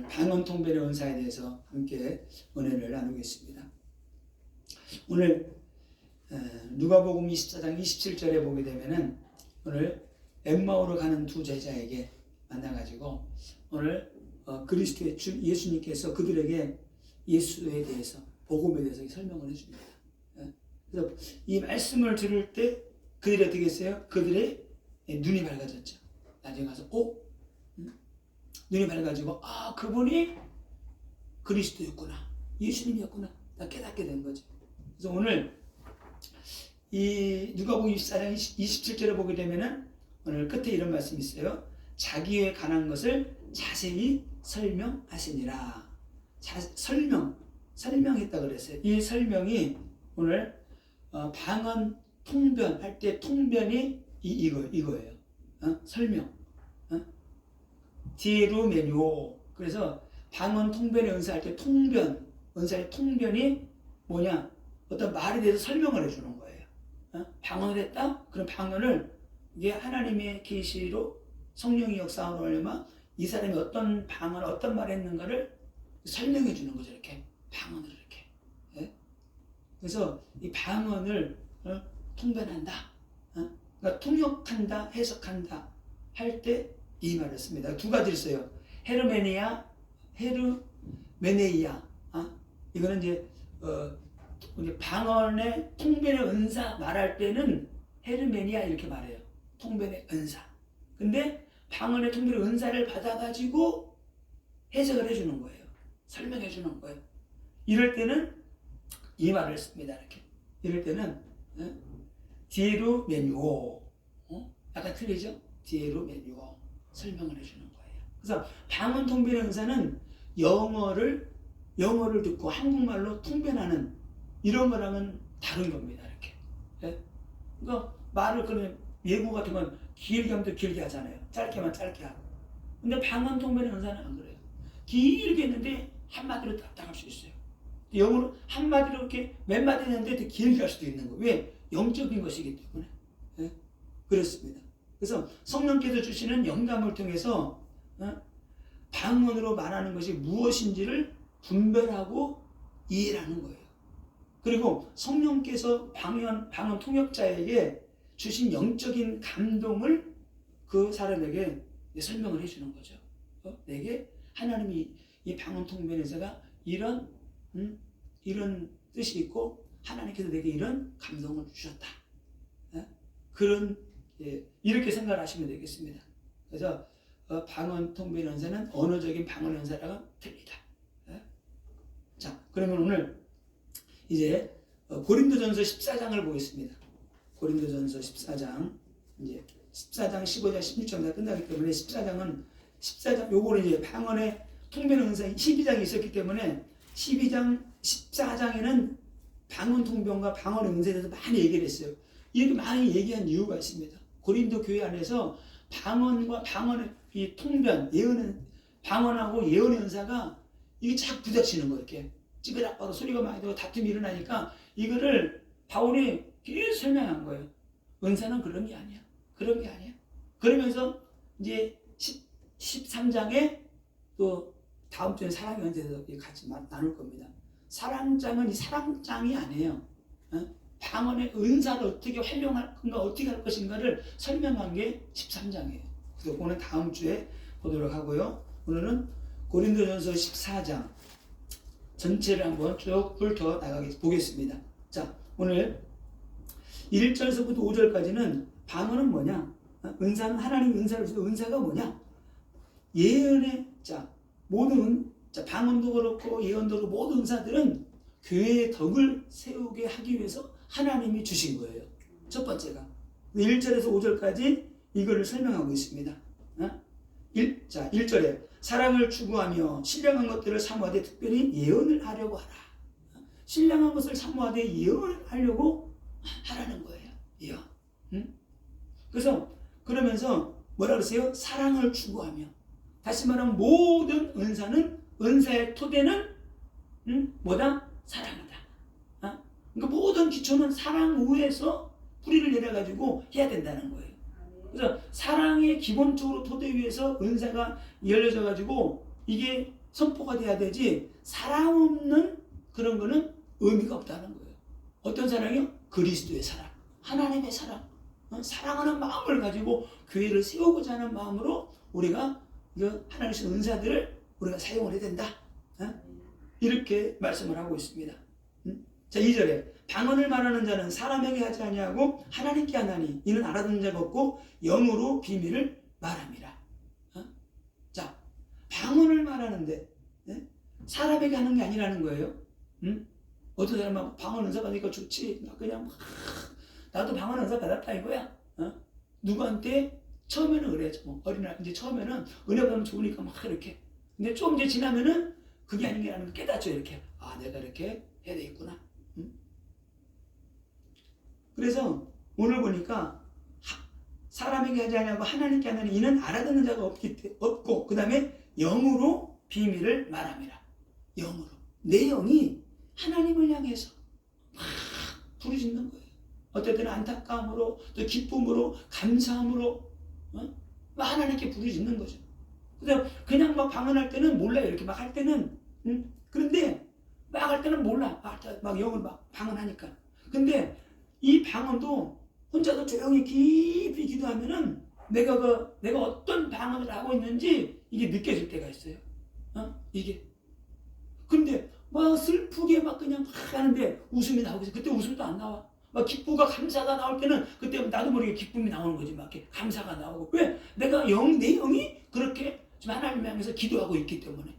방언 통변의 은사에 대해서 함께 은혜를 나누겠습니다. 오늘 누가복음 24장 27절에 보게 되면은 오늘 엠마오로 가는 두 제자에게 만나가지고 오늘 그리스도의 주 예수님께서 그들에게 예수에 대해서 복음에 대해서 설명을 해줍니다. 그래서 이 말씀을 들을 때 그들이 어떻게 했어요? 그들의 눈이 밝아졌죠. 나중에 가서 눈이 밝아지고 그분이 그리스도였구나, 예수님이었구나, 다 깨닫게 된 거죠. 그래서 오늘 이 누가복음 24장 27절에 보게 되면은 오늘 끝에 이런 말씀이 있어요. 자기에 관한 것을 자세히 설명하시니라. 설명했다 그랬어요. 이 설명이 오늘 방언 통변할 때 통변이 이거예요. 설명. 디에루메뇨. 그래서 방언 통변의 은사할 때 은사의 통변이 뭐냐? 어떤 말에 대해서 설명을 해주는 거예요. 방언을 했다? 그럼 방언을 이게 하나님의 계시로 성령의 역사로 하려면 이 사람이 어떤 방언, 어떤 말을 했는가를 설명해 주는 거죠. 이렇게 방언을 이렇게. 예? 그래서 이 방언을 통변한다, 그러니까 통역한다, 해석한다 할 때 이 말을 씁니다. 두 가지를 써요. 헤르메네이아. 이거는 이제 방언의 통변의 은사 말할 때는 헤르메니아 이렇게 말해요. 통변의 은사. 근데 방언의 통변의 은사를 받아가지고 해석을 해주는 거예요. 설명해 주는 거예요. 이럴 때는 이 말을 씁니다. 이렇게. 이럴 때는 디에루메뇨. 약간 틀리죠? 디에루메뇨. 설명을 해주는 거예요. 그래서 방언 통변의 은사는 영어를 듣고 한국말로 통변하는 이런 거랑은 다른 겁니다. 이렇게. 예? 그러니까 말을 그러면 예고 같은 건 길게 하면 길게 하잖아요. 짧게 하면 짧게 하고. 근데 방언 통변의 은사는 안 그래요. 길게 했는데 한마디로 딱딱할 수 있어요. 영어로 한마디로 이렇게 몇 마디 했는데 더 길게 할 수도 있는 거예요. 왜? 영적인 것이기 때문에. 예? 그렇습니다. 그래서 성령께서 주시는 영감을 통해서 방언으로 말하는 것이 무엇인지를 분별하고 이해하는 거예요. 그리고 성령께서 방언 통역자에게 주신 영적인 감동을 그 사람에게 설명을 해주는 거죠. 내게 하나님이 이 방언 통변에서가 이런 뜻이 있고 하나님께서 내게 이런 감동을 주셨다. 이렇게 생각을 하시면 되겠습니다. 그래서 방언 통변 연사는 언어적인 방언 연사랑은 틀리다. 자, 그러면 오늘 이제 고린도전서 14장을 보겠습니다. 고린도전서 14장, 이제 14장, 15장, 16장 다 끝나기 때문에 14장 요거는 이제 방언의 통변 은사 12장이 있었기 때문에 14장에는 방언 통변과 방언 은사에 대해서 많이 얘기를 했어요. 이렇게 많이 얘기한 이유가 있습니다. 고린도 교회 안에서 방언과 방언의 이 통변, 방언하고 예언의 은사가 이게 자꾸 부딪히는 거예요. 이렇게 찌그락거려 소리가 많이 나고 다툼이 일어나니까 이거를 바울이 계속 설명한 거예요. 은사는 그런 게 아니야. 그런 게 아니야. 그러면서 이제 13장에 또 다음 주에 사랑의 은사에서 같이 나눌 겁니다. 사랑장은 이 사랑장이 아니에요. 방언의 은사를 어떻게 활용할 건가, 어떻게 할 것인가를 설명한 게 13장이에요. 그래서 오늘 다음 주에 보도록 하고요. 오늘은 고린도전서 14장 전체를 한번 쭉 훑어 보겠습니다. 자, 오늘 1절에서부터 5절까지는 방언은 뭐냐? 은사는 하나님 은사를 주는 은사가 뭐냐? 예언의 방언도 그렇고 예언도 그렇고 모든 은사들은 교회의 덕을 세우게 하기 위해서 하나님이 주신 거예요. 첫 번째가 1절에서 5절까지 이거를 설명하고 있습니다. 1절에 사랑을 추구하며 신령한 것들을 사모하되 특별히 예언을 하려고 하라. 신령한 것을 사모하되 예언을 하려고 하라는 거예요. 예언. 그래서 그러면서 뭐라 그러세요? 사랑을 추구하며. 다시 말하면 모든 은사는 은사의 토대는 뭐다? 사랑이다. 그러니까 모든 기초는 사랑 위에서 뿌리를 내려가지고 해야 된다는 거예요. 그래서 사랑의 기본적으로 토대 위에서 은사가 열려져 가지고 이게 선포가 돼야 되지 사랑 없는 그런 거는 의미가 없다는 거예요. 어떤 사랑이요? 그리스도의 사랑, 하나님의 사랑, 사랑하는 마음을 가지고 교회를 세우고자 하는 마음으로 우리가 하나님의 은사들을 우리가 사용을 해야 된다. 이렇게 말씀을 하고 있습니다. 자, 2절에 방언을 말하는 자는 사람에게 하지 아니하고 하나님께 하나니 이는 알아듣는 자가 없고 영으로 비밀을 말함이라. 자, 방언을 말하는데 사람에게 하는 게 아니라는 거예요. 어떤 사람은 방언 은사 받으니까 좋지. 그냥 나도 방언 은사 받았다 이거야. 누구한테 처음에는 그래. 어린아이 이제 처음에는 은혜 받으면 좋으니까 막 이렇게. 근데 좀 이제 지나면은 그게 아닌 게 아니라 깨닫죠. 이렇게. 아, 내가 이렇게 해야 되겠구나. 그래서 오늘 보니까 사람에게 하지 아니하고 하나님께 하나니 이는 알아듣는 자가 없고 그 다음에 영으로 비밀을 말함이라. 영으로. 내 영이 하나님을 향해서 막 부르짖는 거예요. 어떨 때는 안타까움으로 또 기쁨으로 감사함으로 막 하나님께 부르짖는 거죠. 그냥 막 방언할 때는 몰라요. 이렇게 막 할 때는 그런데 막 할 때는 몰라. 막 영을 막 방언하니까. 근데 이 방언도 혼자서 조용히 깊이 기도하면은 내가 어떤 방언을 하고 있는지 이게 느껴질 때가 있어요. 이게. 근데 막 슬프게 막 그냥 막 하는데 웃음이 나오고 있어. 그때 웃음도 안 나와. 막 기쁨과 감사가 나올 때는 그때 나도 모르게 기쁨이 나오는 거지. 막 이렇게 감사가 나오고. 왜? 내 영이 그렇게 지금 하나님 향해서 기도하고 있기 때문에.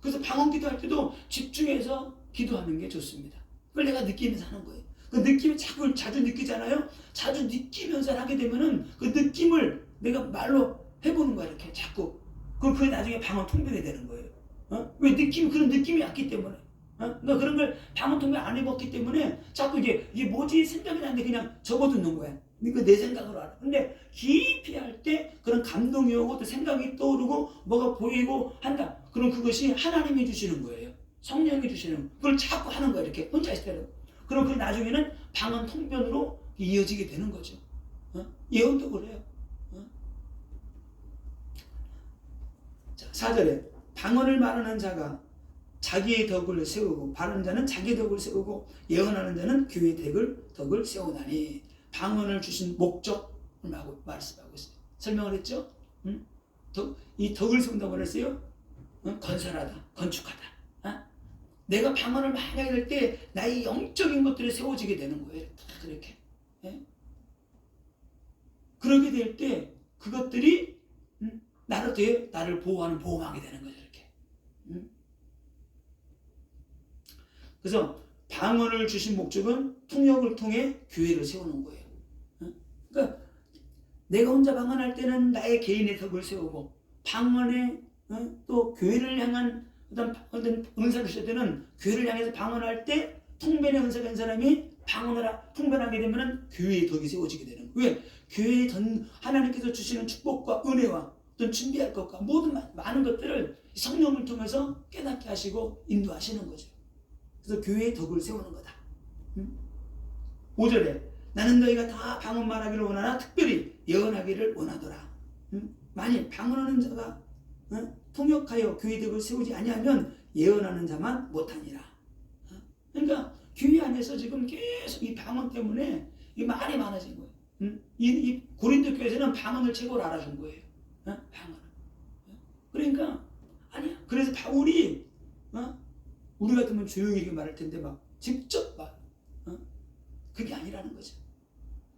그래서 방언 기도할 때도 집중해서 기도하는 게 좋습니다. 그걸 내가 느끼면서 하는 거예요. 그 느낌을 자주 느끼잖아요. 자주 느끼면서 하게 되면은 그 느낌을 내가 말로 해보는 거야. 이렇게 자꾸. 그게 나중에 방언 통변이 되는 거예요. 왜 그런 느낌이 왔기 때문에. 그러니까 그런 걸 방언 통변 안 해봤기 때문에 자꾸 이게 뭐지 생각이 나는데 그냥 접어두는 거야. 그러니까 내 생각으로 알아. 근데 깊이 할 때 그런 감동이 오고 또 생각이 떠오르고 뭐가 보이고 한다. 그럼 그것이 하나님이 주시는 거예요. 성령이 주시는 거예요. 그걸 자꾸 하는 거예요. 이렇게 혼자 있을 때는. 그럼 그 나중에는 방언 통변으로 이어지게 되는 거죠. 예언도 그래요. 자, 4절에 방언을 말하는 자가 자기의 덕을 세우고 바르는 자는 자기의 덕을 세우고 예언하는 자는 교회의 덕을 세우나니 방언을 주신 목적을 말씀하고 있어요. 설명을 했죠? 이 덕을 세운다고 그랬어요? 건설하다, 건축하다. 내가 방언을 많이 하게 될 때 나의 영적인 것들이 세워지게 되는 거예요. 그렇게. 그러게 될 때 그것들이 나를 보호하는 보호막이 되는 거죠. 이렇게. 그래서 방언을 주신 목적은 통역을 통해 교회를 세우는 거예요. 그러니까 내가 혼자 방언할 때는 나의 개인의 덕을 세우고 방언에 또 교회를 향한 어떤 은사를 주실 때는 교회를 향해서 방언할 때 통변의 은사가 된 사람이 통변하게 되면 교회의 덕이 세워지게 되는 거예요. 왜? 교회에 하나님께서 주시는 축복과 은혜와 어떤 준비할 것과 모든 많은 것들을 성령을 통해서 깨닫게 하시고 인도하시는 거죠. 그래서 교회의 덕을 세우는 거다. 5절에 나는 너희가 다 방언 말하기를 원하나 특별히 예언하기를 원하더라. 만일 방언하는 자가 통역하여 교회의 덕을 세우지 아니하면 예언하는 자만 못하니라. 그러니까 교회 안에서 지금 계속 이 방언 때문에 이 말이 많아진 거예요. 이 고린도 교회에서는 방언을 최고로 알아준 거예요. 방언을. 그러니까 아니야. 그래서 바울이 우리 같으면 조용히 이렇게 말할 텐데 막 직접 말. 그게 아니라는 거죠.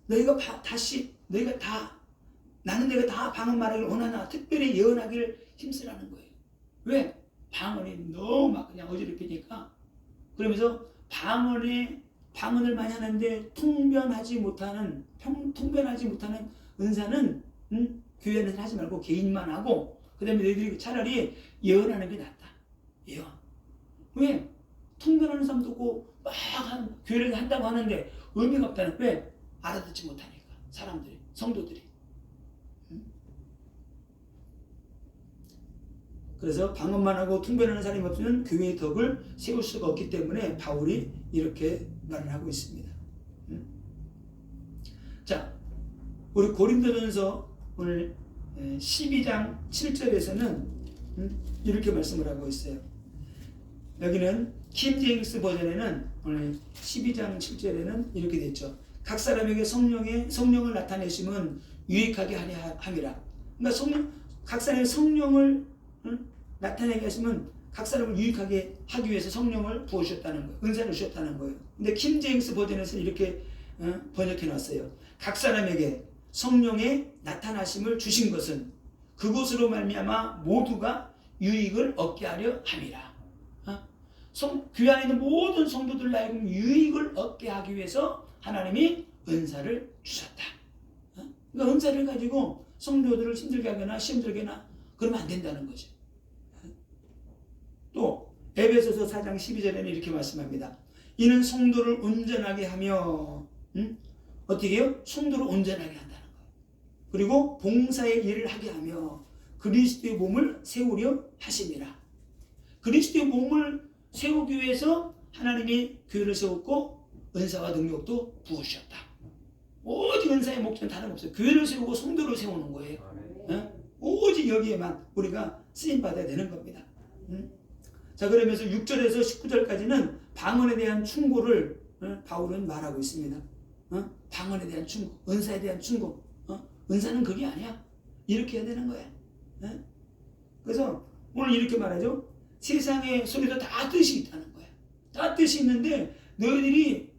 너희가 내가 다 방언 말하기를 원하나 특별히 예언하기를 힘쓰라는 거예요. 왜? 방언이 너무 막 그냥 어지럽히니까. 그러면서 방언을 많이 하는데 통변하지 못하는 은사는 교회는 하지 말고 개인만 하고 그 다음에 너희들이 차라리 예언하는 게 낫다. 예언. 왜? 통변하는 사람도 없고 막 교회를 한다고 하는데 의미가 없다는. 왜? 알아듣지 못하니까 사람들이, 성도들이. 그래서 방언만 하고 통변하는 사람이 없으면 교회의 덕을 세울 수가 없기 때문에 바울이 이렇게 말을 하고 있습니다. 자, 우리 고린도전서 오늘 12장 7절에서는 이렇게 말씀을 하고 있어요. 여기는 킹제임스 버전에는 오늘 12장 7절에는 이렇게 돼 있죠. 각 사람에게 성령을 나타내심은 유익하게 하려 함이라. 그러니까 각 사람의 성령을 나타내게 하시면 각 사람을 유익하게 하기 위해서 성령을 부어주셨다는 거예요. 은사를 주셨다는 거예요. 근데 킹제임스 버전에서는 이렇게 번역해 놨어요. 각 사람에게 성령의 나타나심을 주신 것은 그것으로 말미암아 모두가 유익을 얻게 하려 함이라. 교회 안에 있는 모든 성도들 나에게 유익을 얻게 하기 위해서 하나님이 은사를 주셨다. 그러니까 은사를 가지고 성도들을 힘들게 하거나 시험들게 하거나 그러면 안 된다는 거죠. 또 에베소서 4장 12절에는 이렇게 말씀합니다. 이는 성도를 온전하게 하며 어떻게 해요? 성도를 온전하게 한다는 거예요. 그리고 봉사의 일을 하게 하며 그리스도의 몸을 세우려 하심이라. 그리스도의 몸을 세우기 위해서 하나님이 교회를 세웠고 은사와 능력도 부으셨다. 오직 은사의 목적은 다른 없어요. 교회를 세우고 성도를 세우는 거예요. 오직 여기에만 우리가 쓰임받아야 되는 겁니다. 자, 그러면서 6절에서 19절까지는 방언에 대한 충고를 바울은 말하고 있습니다. 방언에 대한 충고, 은사에 대한 충고. 은사는 그게 아니야. 이렇게 해야 되는 거야. 그래서 오늘 이렇게 말하죠. 세상의 소리도 다 뜻이 있다는 거야. 다 뜻이 있는데 너희들이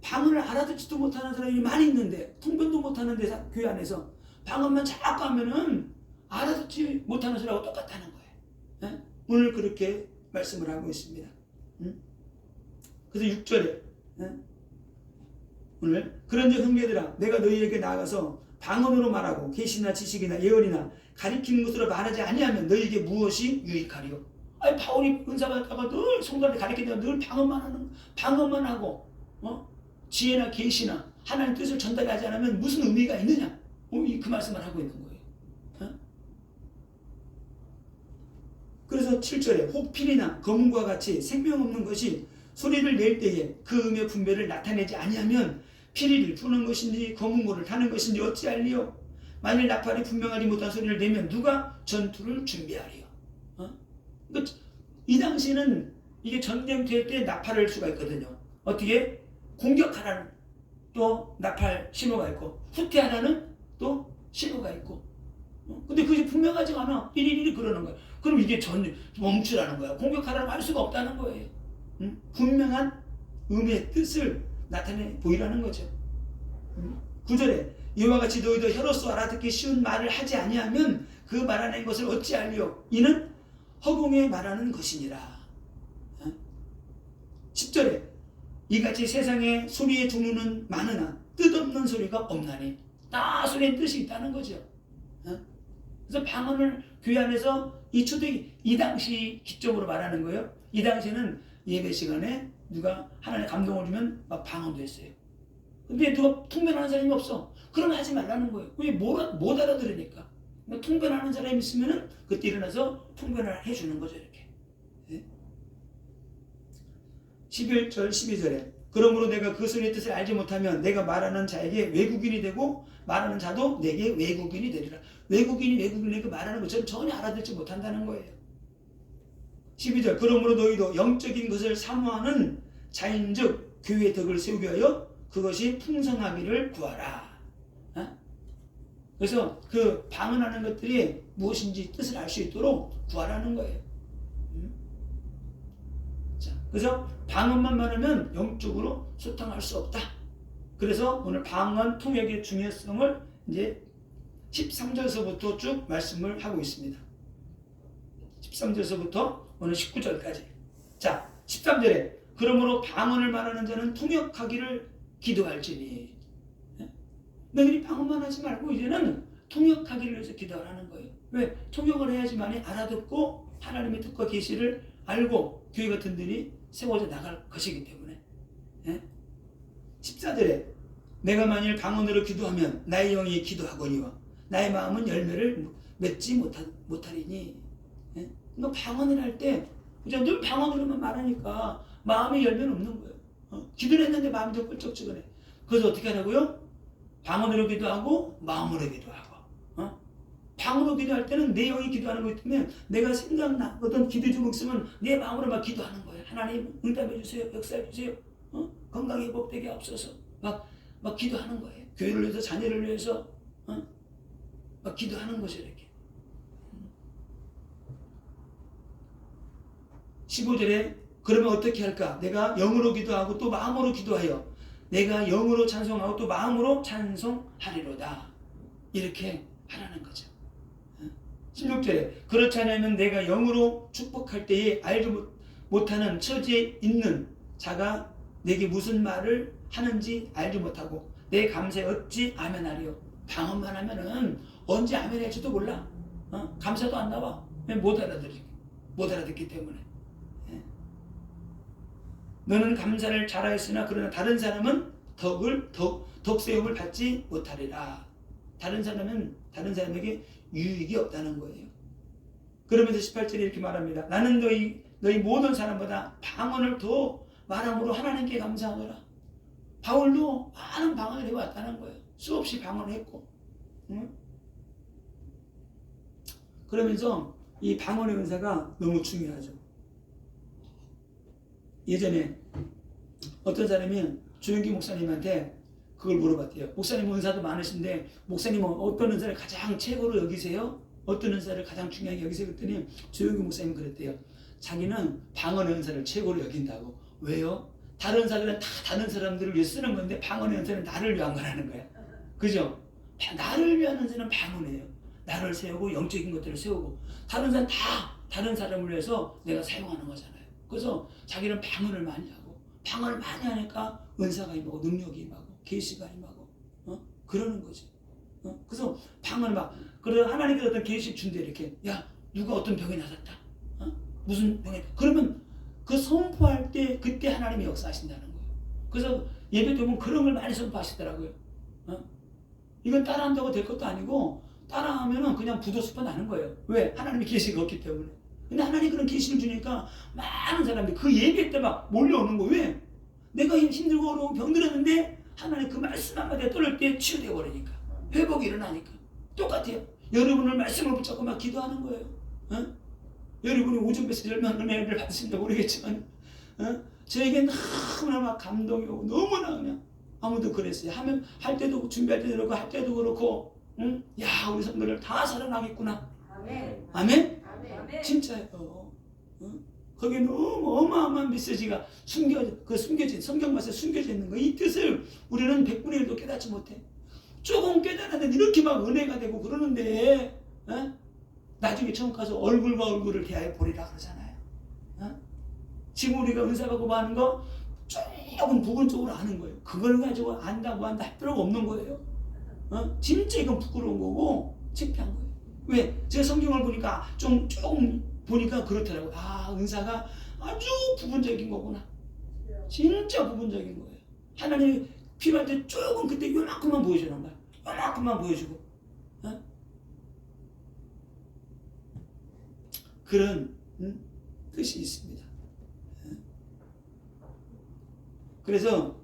방언을 알아듣지도 못하는 사람이 많이 있는데, 통변도 못하는데 교회 안에서 방언만 자꾸 하면은 알아듣지 못하는 소리하고 똑같다는 거예요. 오늘 그렇게 말씀을 하고 있습니다. 그래서 6절에 오늘 그런즉 형제들아 내가 너희에게 나아가서 방언으로 말하고 계시나 지식이나 예언이나 가리키는 것으로 말하지 아니하면 너희에게 무엇이 유익하리요? 아니 바울이 은사 받다가 늘 성도한테 가르치다가 늘 방언만 하고 지혜나 계시나 하나님 뜻을 전달하지 않으면 무슨 의미가 있느냐? 그 말씀을 하고 있는 거예요. 그래서 7절에 혹 피리나 검은과 같이 생명 없는 것이 소리를 낼 때에 그 음의 분별을 나타내지 아니하면 피리를 부는 것인지 검은고를 타는 것인지 어찌할리요? 만일 나팔이 분명하지 못한 소리를 내면 누가 전투를 준비하리요? 이 당시에는 이게 전쟁될 때 나팔을 수가 있거든요. 어떻게? 공격하라는 또 나팔 신호가 있고 후퇴하라는 또 신호가 있고 근데 그게 분명하지가 않아. 삐리리리 그러는 거야. 그럼 이게 멈추라는 거야. 공격하라는 할 수가 없다는 거예요. 분명한 음의 뜻을 나타내 보이라는 거죠. 9절에 이와 같이 너희도 혀로서 알아듣기 쉬운 말을 하지 아니하면 그 말하는 것을 어찌하리요? 이는 허공에 말하는 것이니라. 10절에 이같이 세상에 소리의 종류는 많으나 뜻없는 소리가 없나니 다 소리의 뜻이 있다는 거죠. 그래서 방언을 교회 안에서 이 당시 기적으로 말하는 거예요. 이 당시에는 예배 시간에 누가 하나님 감동을 주면 막 방언도 했어요. 근데 누가 통변하는 사람이 없어. 그럼 하지 말라는 거예요. 왜 못 알아들으니까. 통변하는 사람이 있으면 그때 일어나서 통변을 해주는 거죠. 이렇게. 11절 12절에 그러므로 내가 그 소리의 뜻을 알지 못하면 내가 말하는 자에게 외국인이 되고 말하는 자도 내게 외국인이 되리라. 외국인이 말하는 것처럼 전혀 알아듣지 못한다는 거예요. 12절 그러므로 너희도 영적인 것을 사모하는 자인즉 교회의 덕을 세우기 위하여 그것이 풍성하기를 구하라. 그래서 그 방언하는 것들이 무엇인지 뜻을 알 수 있도록 구하라는 거예요. 자, 그래서 방언만 말하면 영적으로 소통할 수 없다. 그래서 오늘 방언 통역의 중요성을 이제 13절서부터 쭉 말씀을 하고 있습니다. 13절서부터 오늘 19절까지. 자, 13절에 그러므로 방언을 말하는 자는 통역하기를 기도할지니. 너희들이 방언만 하지 말고 이제는 통역하기를 위해서 기도하라는 거예요. 왜? 통역을 해야지만이 알아듣고 하나님의 뜻과 계시를 알고 교회 같은 들이 세워져 나갈 것이기 때문에. 14절에 내가 만일 방언으로 기도하면 나의 영이 기도하거니와 나의 마음은 열매를 맺지 못하리니. 너 방언을 할 때 그냥 늘 방언으로만 말하니까 마음의 열매는 없는 거예요. 기도를 했는데 마음이 좀 꿀쩍지근해. 그래서 어떻게 하라고요? 방언으로 기도하고 마음으로 기도하고. 방언으로 기도할 때는 내 영이 기도하는 거기 때문에 내가 생각나 어떤 기도 제목 있으면 내 마음으로 막 기도하는 거예요. 하나님 응답해 주세요. 역사해 주세요. 건강이 회복되게 앞서서 막 기도하는 거예요. 교회를 위해서 자녀를 위해서 막 기도하는 거죠. 이렇게 15절에 그러면 어떻게 할까? 내가 영으로 기도하고 또 마음으로 기도하여 내가 영으로 찬송하고 또 마음으로 찬송하리로다. 이렇게 하라는 거죠. 16절에 그렇지 않으면 내가 영으로 축복할 때에 알지 못하는 처지에 있는 자가 내게 무슨 말을 하는지 알지 못하고 내 감사에 어찌 아멘하리요. 방언만 하면은 언제 아멘할지도 몰라. 감사도 안 나와. 못 알아듣기 때문에. 너는 감사를 잘하였으나 그러나 다른 사람은 덕세움을 받지 못하리라. 다른 사람에게 유익이 없다는 거예요. 그러면서 18절에 이렇게 말합니다. 나는 너희 모든 사람보다 방언을 더 말함으로 하나님께 감사하노라. 바울도 많은 방언을 해왔다는 거예요. 수없이 방언을 했고. 그러면서 이 방언의 은사가 너무 중요하죠. 예전에 어떤 사람이 주영기 목사님한테 그걸 물어봤대요. 목사님 은사도 많으신데 목사님은 어떤 은사를 가장 최고로 여기세요? 어떤 은사를 가장 중요하게 여기세요? 그랬더니 주영기 목사님 그랬대요. 자기는 방언의 은사를 최고로 여긴다고. 왜요? 다른 은사들은 다 다른 사람들을 위해 쓰는 건데 방언의 은사는 나를 위한 거라는 거야. 그죠? 나를 위한 은사는 방언이에요. 나를 세우고 영적인 것들을 세우고 다른 은사는 다 다른 사람을 위해서 내가 사용하는 거잖아요. 그래서 자기는 방언을 많이 하고 방언을 많이 하니까 은사가 임하고 능력이 임하고 계시가 임하고 그러는 거지. 그래서 방언을 그래서 하나님께서 어떤 계시 준대 이렇게 야 누가 어떤 병이 나섰다. 무슨 병에 그러면 그 선포할 때 그때 하나님이 역사하신다는 거예요. 그래서 예배 때 보면 그런 걸 많이 선포하시더라고요. 이건 따라한다고 될 것도 아니고 따라하면은 그냥 부도수파 나는 거예요. 왜? 하나님의 계시가 없기 때문에. 근데 하나님 그런 계시를 주니까 많은 사람들이 그 예배 때 막 몰려오는 거예요. 왜? 내가 힘들고 어려운 병들었는데 하나님 그 말씀 한마디에 떨릴 때 치유되어 버리니까 회복이 일어나니까 똑같아요. 여러분을 말씀을 붙잡고 막 기도하는 거예요. 여러분이 오전 메시지 얼마나 은혜를 받으신지 모르겠지만 저에게 너무나 막 감동이 오고 너무나 그냥 아무도 그랬어요. 할 때도 준비할 때도 그렇고 할 때도 그렇고 야 우리 성도들 다 살아나겠구나. 아멘. 아멘? 아멘. 진짜요. 거기에 너무 어마어마한 메시지가 숨겨진 성경 말씀에 숨겨져 있는 거. 이 뜻을 우리는 100분의 1도 깨닫지 못해. 조금 깨달았는데 이렇게 막 은혜가 되고 그러는데 나중에 처음 가서 얼굴과 얼굴을 대하여 보리라 그러잖아요. 지금 우리가 은사받고 뭐 하는 거 조금 부분적으로 아는 거예요. 그걸 가지고 안다고 한다 할 필요가 없는 거예요. 진짜 이건 부끄러운 거고 창피한 거예요. 왜? 제가 성경을 보니까 조금 보니까 그렇더라고요. 은사가 아주 부분적인 거구나. 진짜 부분적인 거예요. 하나님이 필요할 때 조금 그때 요만큼만 보여주는 거야. 요만큼만 보여주고 그런 뜻이 있습니다. 그래서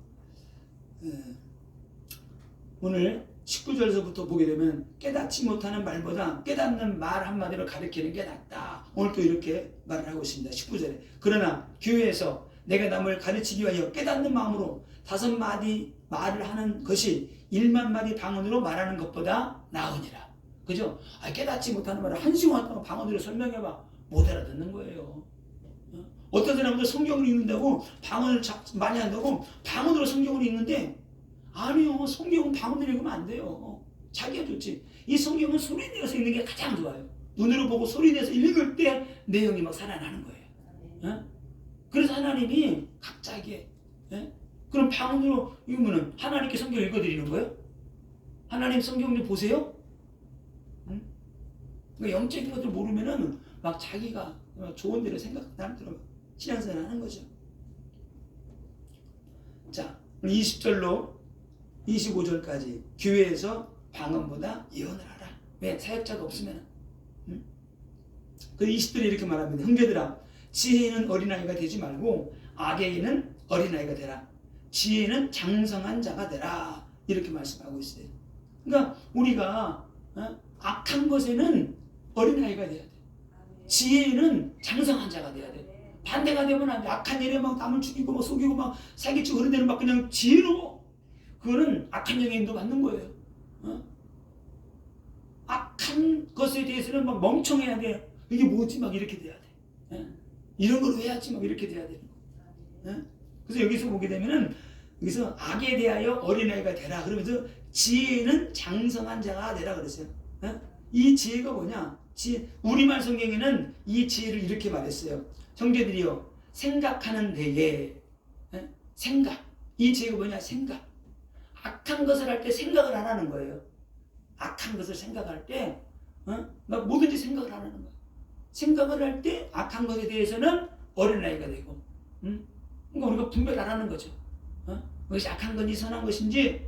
오늘 19절에서부터 보게 되면 깨닫지 못하는 말보다 깨닫는 말 한마디로 가르치는 게 낫다. 오늘 또 이렇게 말을 하고 있습니다. 19절에 그러나 교회에서 내가 남을 가르치기 위하여 깨닫는 마음으로 5마디 말을 하는 것이 1만 마디 방언으로 말하는 것보다 나으니라. 그죠? 깨닫지 못하는 말을 1시간 동안 방언으로 설명해봐. 못 알아듣는 거예요. 어떤 사람들 성경을 읽는다고 방언을 많이 한다고 방언으로 성경을 읽는데 아니요. 성경은 방언으로 읽으면 안 돼요. 자기가 좋지. 이 성경은 소리 내서 읽는 게 가장 좋아요. 눈으로 보고 소리 내서 읽을 때 내용이 막 살아나는 거예요. 그래서 하나님이 갑자기 그럼 방언으로 읽으면 하나님께 성경 읽어드리는 거예요? 하나님 성경 좀 보세요? 그러니까 영적인 것들 모르면은 막 자기가 좋은 대로 생각하는 대로 신앙생활 하는 거죠. 자, 20절로 25절까지 교회에서 방언보다 예언을 하라. 왜? 사역자가 없으면. 그 20절에 이렇게 말합니다. 형제들아, 지혜는 어린아이가 되지 말고 악에는 어린아이가 되라. 지혜는 장성한 자가 되라. 이렇게 말씀하고 있어요. 그러니까 우리가 악한 것에는 어린아이가 돼야 돼. 지혜에는 장성한 자가 돼야 돼. 반대가 되면 안 돼. 악한 일에 막 남을 죽이고 막 속이고 막 사기치고 그런 데는 막 그냥 지혜로, 그거는 악한 영의 인도 받는 거예요. 악한 것에 대해서는 막 멍청해야 돼. 이게 뭐지? 막 이렇게 돼야 돼. 이런 걸 해야지 막 이렇게 돼야 되는 거. 그래서 여기서 보게 되면은 여기서 악에 대하여 어린아이가 되라 그러면서 지혜는 장성한 자가 되라 그랬어요. 이 지혜가 뭐냐? 우리말 성경에는 이 지혜를 이렇게 말했어요. 형제들이여, 생각하는 데에, 생각. 이 지혜가 뭐냐? 생각. 악한 것을 할 때 생각을 안 하는 거예요. 악한 것을 생각할 때, 나 뭐든지 생각을 안 하는 거야. 생각을 할 때 악한 것에 대해서는 어린아이가 되고, 그러니까 우리가 분별 안 하는 거죠. 그것이 악한 건지 선한 것인지.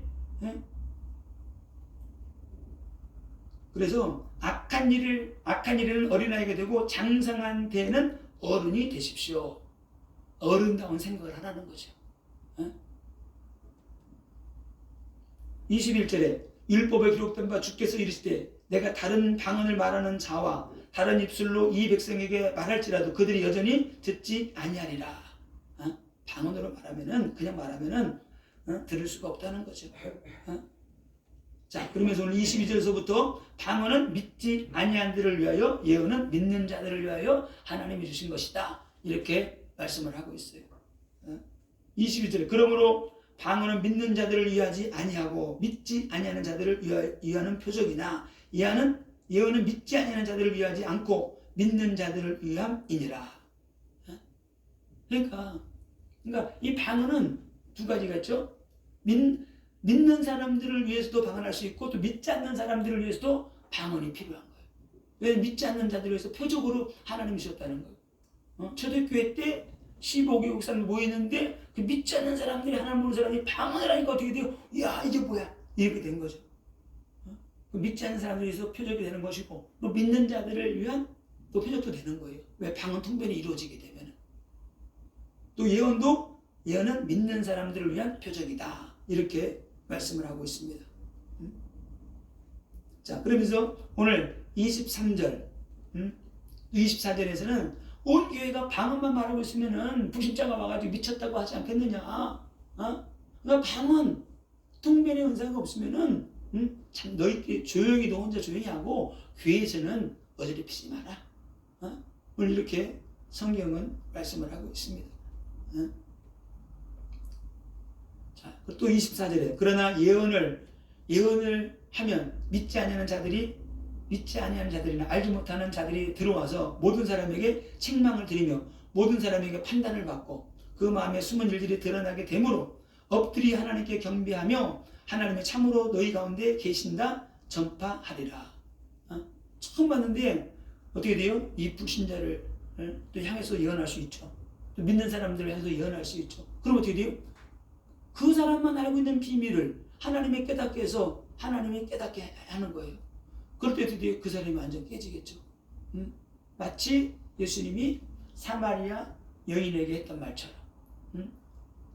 그래서 악한 일에는 어린아이가 되고 장성한 데에는 어른이 되십시오. 어른다운 생각을 하라는 거죠. 21절에 율법에 기록된 바 주께서 이르시되 내가 다른 방언을 말하는 자와 다른 입술로 이 백성에게 말할지라도 그들이 여전히 듣지 아니하리라. 방언으로 말하면은, 그냥 말하면은 들을 수가 없다는 거죠. 자, 그러면서 오늘 22절에서부터 방언은 믿지 아니한 들을 위하여, 예언은 믿는 자들을 위하여 하나님이 주신 것이다. 이렇게 말씀을 하고 있어요. 22절에 그러므로 방언은 믿는 자들을 위하지 아니하고 믿지 아니하는 자들을 위하는 표적이나 예언은 믿지 아니하는 자들을 위하지 않고 믿는 자들을 위함이니라. 그러니까 이 방언은 두 가지가 있죠. 믿는 사람들을 위해서도 방언할 수 있고 또 믿지 않는 사람들을 위해서도 방언이 필요한 거예요. 왜? 믿지 않는 자들을 위해서 표적으로 하나님이 주셨다는 거예요. 초대교회 때 15개국 사람이 모이는데 그 믿지 않는 사람들이 하나님 보는 사람이 방언을 하니까 어떻게 돼요? 야, 이게 뭐야? 이렇게 된 거죠. 그 믿지 않는 사람들을 위해서 표적이 되는 것이고 또 믿는 자들을 위한 또 표적도 되는 거예요. 왜? 방언 통변이 이루어지게 되면. 또 예언은 믿는 사람들을 위한 표적이다. 이렇게 말씀을 하고 있습니다. 자, 그러면서 오늘 23절, 24절에서는 온 교회가 방언만 말하고 있으면은 불신자가 와가지고 미쳤다고 하지 않겠느냐? 그러니까 방언, 통변의 은사가 없으면은 참 너희끼리 조용히 너 혼자 조용히 하고 교회에서는 어저리 피지 마라. 오늘 이렇게 성경은 말씀을 하고 있습니다. 자, 또 24절에 그러나 예언을 하면 믿지 아니하는 자들이나 알지 못하는 자들이 들어와서 모든 사람에게 책망을 드리며 모든 사람에게 판단을 받고 그 마음에 숨은 일들이 드러나게 되므로 엎드리 하나님께 경배하며 하나님의 참으로 너희 가운데 계신다 전파하리라. 처음 봤는데 어떻게 돼요? 이 불신자를 또 향해서 예언할 수 있죠. 또 믿는 사람들을 향해서 예언할 수 있죠. 그럼 어떻게 돼요? 그 사람만 알고 있는 비밀을 하나님이 깨닫게 해서 하나님이 깨닫게 하는 거예요. 그럴 때 어떻게 돼요? 그 사람이 완전 깨지겠죠. 마치 예수님이 사마리아 여인에게 했던 말처럼.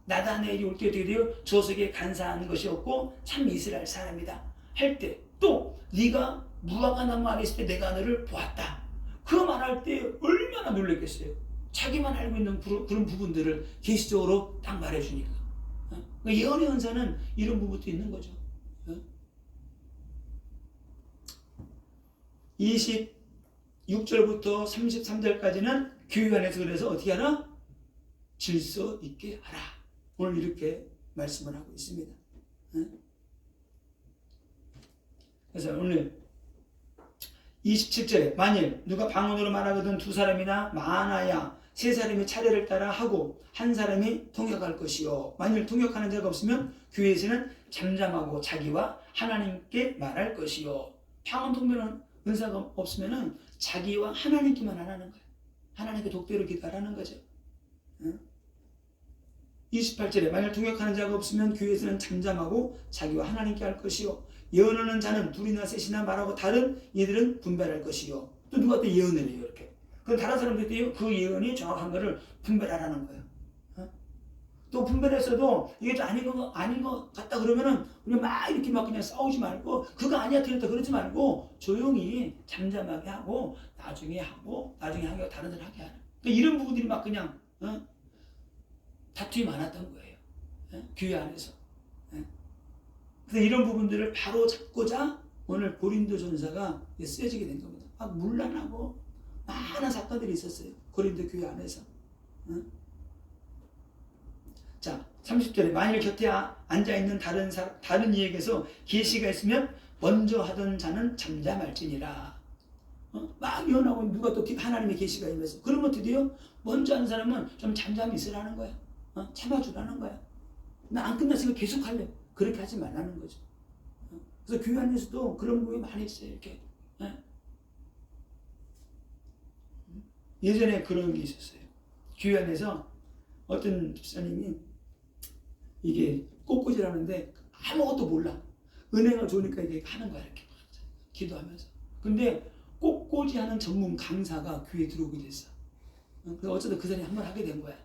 나다나엘이 올 때 어떻게 돼요? 조석에 간사한 것이 없고 참 이스라엘 사람이다 할 때 또 네가 무화과 나무 아래 있을 때 내가 너를 보았다. 그 말할 때 얼마나 놀랐겠어요. 자기만 알고 있는 그런 부분들을 계시적으로 딱 말해주니까. 예언의 은사는 이런 부분도 있는 거죠. 26절부터 33절까지는 교회 안에서 그래서 어떻게 하나? 질서 있게 하라. 오늘 이렇게 말씀을 하고 있습니다. 그래서 오늘 27절에 만일 누가 방언으로 말하거든 두 사람이나 많아야 세 사람이 차례를 따라 하고 한 사람이 통역할 것이요. 만일 통역하는 자가 없으면 교회에서는 잠잠하고 자기와 하나님께 말할 것이요. 방언 통변은 은사가 없으면 자기와 하나님께만 하라는 거예요. 하나님께 독대로 기도하라는 거죠. 28절에 만일 통역하는 자가 없으면 교회에서는 잠잠하고 자기와 하나님께 할 것이요. 예언하는 자는 둘이나 셋이나 말하고 다른 이들은 분별할 것이요. 또 누가 또 예언을 해요. 이렇게. 그 다른 사람들이 그 예언이 정확한 것을 분별하라는 거예요. 또 분별했어도 이게 좀 아닌 거 같다 그러면은 우리 막 이렇게 막 그냥 싸우지 말고 그거 아니야 틀렸다 그러지 말고 조용히 잠잠하게 하고 나중에 하고 다른 사람 하게 하는. 그러니까 이런 부분들이 막 그냥 다툼이 많았던 거예요. 교회 안에서. 그래서 이런 부분들을 바로 잡고자 오늘 고린도전서가 쓰여지게 된 겁니다. 막 문란하고 많은 사건들이 있었어요. 고린도 교회 안에서. 자, 30절에 만일 곁에 앉아있는 다른 이에게서 계시가 있으면 먼저 하던 자는 잠잠할지니라. 막 예언하고 누가 또 하나님의 계시가 임해서 그러면 드디어 먼저 하는 사람은 좀 잠잠히 있으라는 거야. 참아주라는 거야. 나 안 끝났으니까 계속 할래. 그렇게 하지 말라는 거죠. 그래서 교회 안에서도 그런 부분이 많이 있어요. 이렇게. 예전에 그런 게 있었어요. 교회 안에서 어떤 집사님이 이게 꽃꽂이라는데 아무것도 몰라. 은혜가 좋으니까 이게 하는 거야. 이렇게 기도하면서. 근데 꽃꽂이 하는 전문 강사가 교회에 들어오게 됐어. 그래서 어쩌다 그 사람이 한 번 하게 된 거야.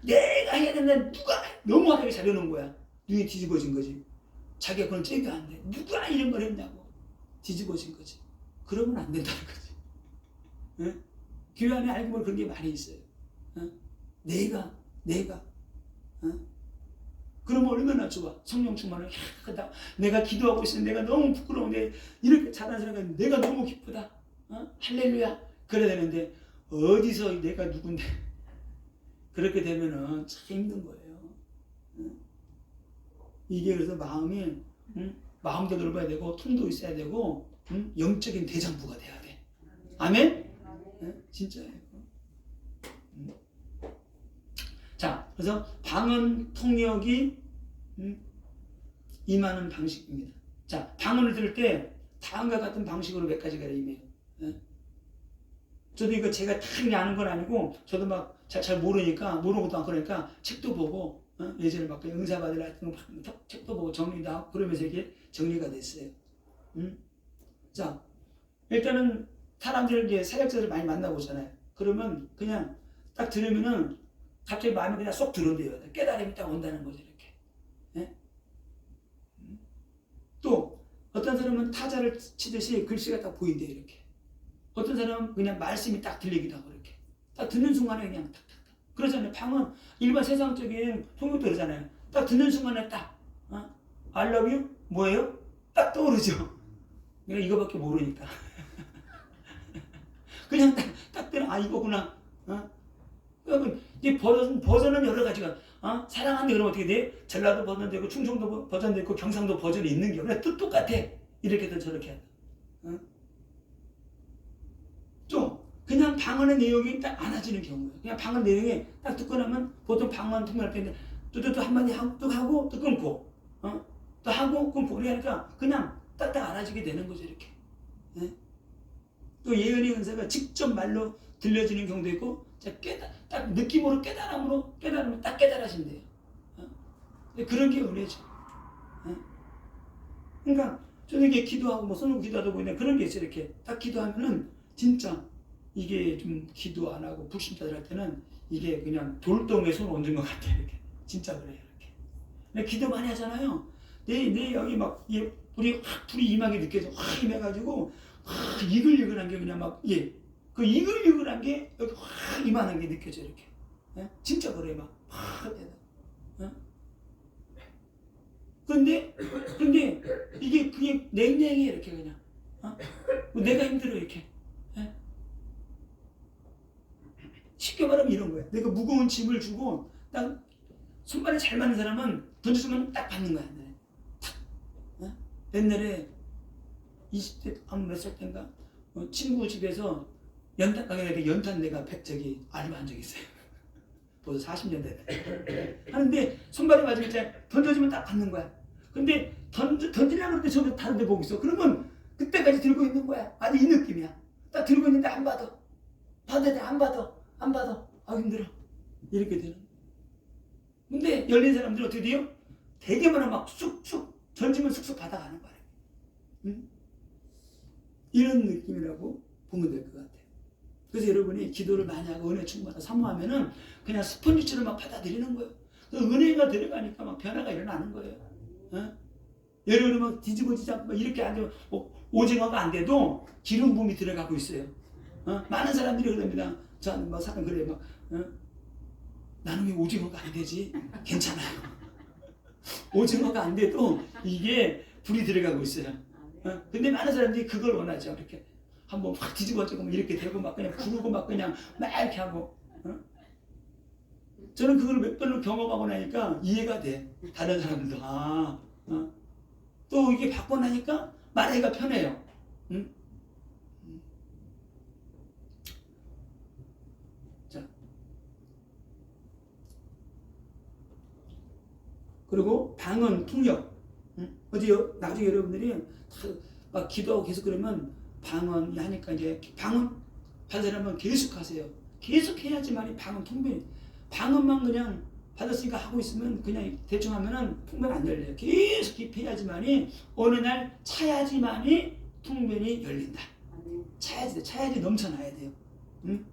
내가 해야 되는데 누가 너무 하게 잘해놓은 거야. 눈이 뒤집어진 거지. 자기가 그건 째가 안 돼. 누가 이런 걸 했냐고. 뒤집어진 거지. 그러면 안 된다는 거지. 교회 안에 알고 보면 그런 게 많이 있어요. 내가. 그러면 얼마나 좋아. 성령 충만을 하다. 내가 기도하고 있으면 내가 너무 부끄러운데 이렇게 잘하는 사람이 내가 너무 기쁘다. 할렐루야. 그래야 되는데 어디서 내가 누군데. 그렇게 되면은 참 힘든 거예요. 이게 그래서 마음도 넓어야 되고 통도 있어야 되고 영적인 대장부가 돼야 돼. 아멘? 진짜예요. 자, 그래서 방언 통역이 임하는 방식입니다. 자, 방언을 들을 때 다음과 같은 방식으로 몇 가지가 임해요. 저도 이거 제가 다 아는 건 아니고 저도 막 잘 모르니까 모르는 것도 많고 그러니까 책도 보고 예전에 막 응사받으려 했던 거 책도 보고 정리도 하고 그러면서 이게 정리가 됐어요. 자, 일단은 사람들 이제 사역자들 많이 만나보잖아요. 그러면 그냥 딱 들으면은 갑자기 마음이 그냥 쏙 들어온대요. 깨달음이 딱 온다는 거죠, 이렇게. 또 어떤 사람은 타자를 치듯이 글씨가 딱 보인대요, 이렇게. 어떤 사람은 그냥 말씀이 딱 들리기도 하고 이렇게. 딱 듣는 순간에 그냥 탁탁탁. 그러잖아요. 방은 일반 세상적인 통역도 그러잖아요. 딱 듣는 순간에 딱 I love you? 뭐예요? 딱 떠오르죠. 내가 이거밖에 모르니까. 그냥 딱 들어. 아, 이거구나. 그러니까 이 버전은 여러 가지가. 사랑한다 그러면 어떻게 돼? 전라도 버전도 있고 충청도 버전도 있고 경상도 버전이 있는 게 그냥 뜻 똑같아. 이렇게도 저렇게 한다. 또 그냥 방언의 내용이 딱 안아지는 경우예요. 그냥 방언 내용이 딱 듣고 나면 보통 방언 통역할 때는 또 한마디 하고 또 끊고 또 하고 끊고 그러니까 그냥 딱딱 안아지게 되는 거죠, 이렇게. 또 예언의 은사가 직접 말로 들려지는 경우도 있고 딱 느낌으로 깨달음으로 딱 깨달아진대요. 그런 게 은혜죠. 그러니까 저는 이게 기도하고 뭐 손으로 기도하다 보면 그런 게 있어요. 이렇게 딱 기도하면은 진짜 이게 좀 기도 안 하고 불신자들 할 때는 이게 그냥 돌덩이에 손 얹은 것 같아요. 이렇게 진짜 그래요. 이렇게. 근데 기도 많이 하잖아요. 내 여기 막 불이 임하게 느껴져. 확 임해가지고 이글이글한 게 그냥 막 그 이글이글한 게 여기 확 임하는 게 느껴져 이렇게. 진짜 그래요. 막 확 되다. 근데 이게 그게 냉랭해 이렇게 그냥. 내가 힘들어 이렇게. 쉽게 말하면 이런 거야. 내가 무거운 짐을 주고 딱 손발이 잘 맞는 사람은 던져주면 딱 받는 거야. 탁. 옛날에 20대 몇 살 때인가 친구 집에서 연탄 가게에 연탄 내가 알바한 적이 있어요. 벌써 40년 됐네. 하는데 손발이 맞을 때 던져주면 딱 받는 거야. 근데 던지려고 할때 저기 다른 데 보고 있어. 그러면 그때까지 들고 있는 거야. 아주 이 느낌이야. 딱 들고 있는데 안 받아. 받아야 돼. 안 받아. 아, 힘들어. 이렇게 되는. 근데 열린 사람들은 어떻게 돼요? 되게 많아. 막 쑥쑥 던지면 쑥쑥 받아가는 거야. 이런 느낌이라고 보면 될 것 같아요. 그래서 여러분이 기도를 많이 하고 은혜 충만하고 사모하면은 그냥 스펀지처럼 막 받아들이는 거예요. 그 은혜가 들어가니까 막 변화가 일어나는 거예요. 어? 여러분이 막 뒤집어지지 않고 막 이렇게 안 되고 오징어가 안 돼도 기름 부음이 들어가고 있어요. 많은 사람들이 그럽니다. 저는 막 사람 그래요. 막 나는 왜 오징어가 안 되지? 괜찮아요. 오징어가 안 돼도 이게 불이 들어가고 있어요. 근데 많은 사람들이 그걸 원하죠. 이렇게 한번 확 뒤집어지고 이렇게 되고 막 그냥 부르고 막 그냥 막 이렇게 하고. 저는 그걸 몇 번을 경험하고 나니까 이해가 돼. 다른 사람들도 또 이게 받고 나니까 말하기가 편해요. 응? 자, 그리고 방언, 통역. 어디 나중에 여러분들이 막 기도하고 계속 그러면 방언 하니까 이제 방언 받은 사람은 계속 하세요. 계속 해야지만이 방언 통변이. 방언만 그냥 받았으니까 하고 있으면 그냥 대충 하면은 통변 안 열려요. 계속 깊이 해야지만이 어느 날 차야지만이 통변이 열린다. 차야지 넘쳐나야 돼요. 응?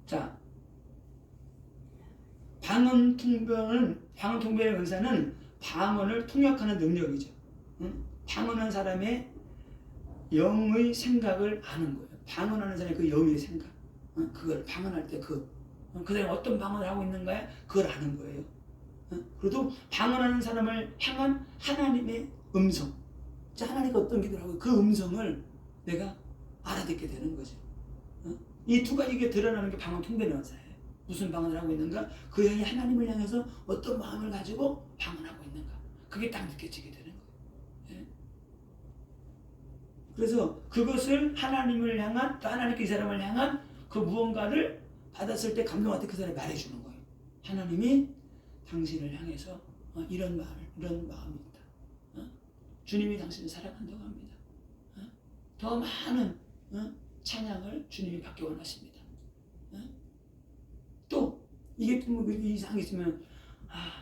자, 방언 통변의 은사는 방언을 통역하는 능력이죠. 응? 방언하는 사람의 영의 생각을 아는 거예요. 방언하는 사람의 그 영의 생각. 그걸 방언할 때 그 사람이 어떤 방언을 하고 있는가 그걸 아는 거예요. 그래도 방언하는 사람을 향한 하나님의 음성. 하나님과 어떤 기도를 하고 그 음성을 내가 알아듣게 되는 거죠. 이 두 가지가 드러나는 게 방언 통변의 은사예요. 무슨 방언을 하고 있는가? 그 영이 하나님을 향해서 어떤 마음을 가지고 방언하고 있는가? 그게 딱 느껴지게 되는 거예요. 예? 그래서 그것을 하나님을 향한 또 하나님께 이 사람을 향한 그 무언가를 받았을 때 감동할 때 그 사람이 말해주는 거예요. 하나님이 당신을 향해서 이런 마음이 있다. 주님이 당신을 사랑한다고 합니다. 더 많은 찬양을 주님이 받기 원하십니다. 또 이게 좀 이상이 있으면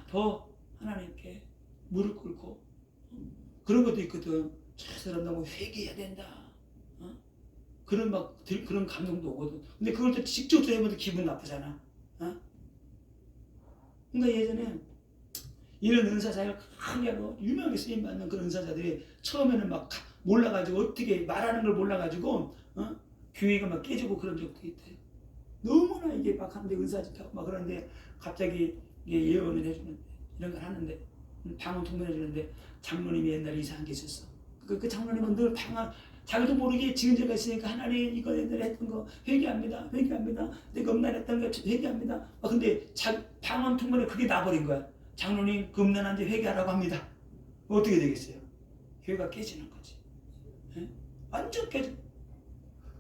더 하나님께 무릎 꿇고 그런 것도 있거든. 저 사람 너무 회개해야 된다. 그런 감동도 오거든. 근데 그걸 또 직접 해보면 기분 나쁘잖아. 그러니까 예전에 이런 은사자를 크게 하고 유명하게 쓰임받는 그런 은사자들이 처음에는 막 몰라가지고 어떻게 말하는 걸 몰라가지고 교회가 막 깨지고 그런 적도 있대요. 너무나 이게 막 하는데 은사짓하고 막 그러는데 갑자기 예언을 해주는데 이런 걸 하는데 방언 통변해주는데 장로님이 옛날에 이상한 게 있었어. 그 장로님은 늘 자기도 모르게 지은 죄가 있으니까 하나님 이거 옛날에 했던 거 회개합니다. 내가 음란했던 거 회개합니다. 근데 방언 통변에 그게 나버린 거야. 장로님 그 음란한 데 회개하라고 합니다. 어떻게 되겠어요? 교회가 깨지는 거지. 네? 완전 깨져.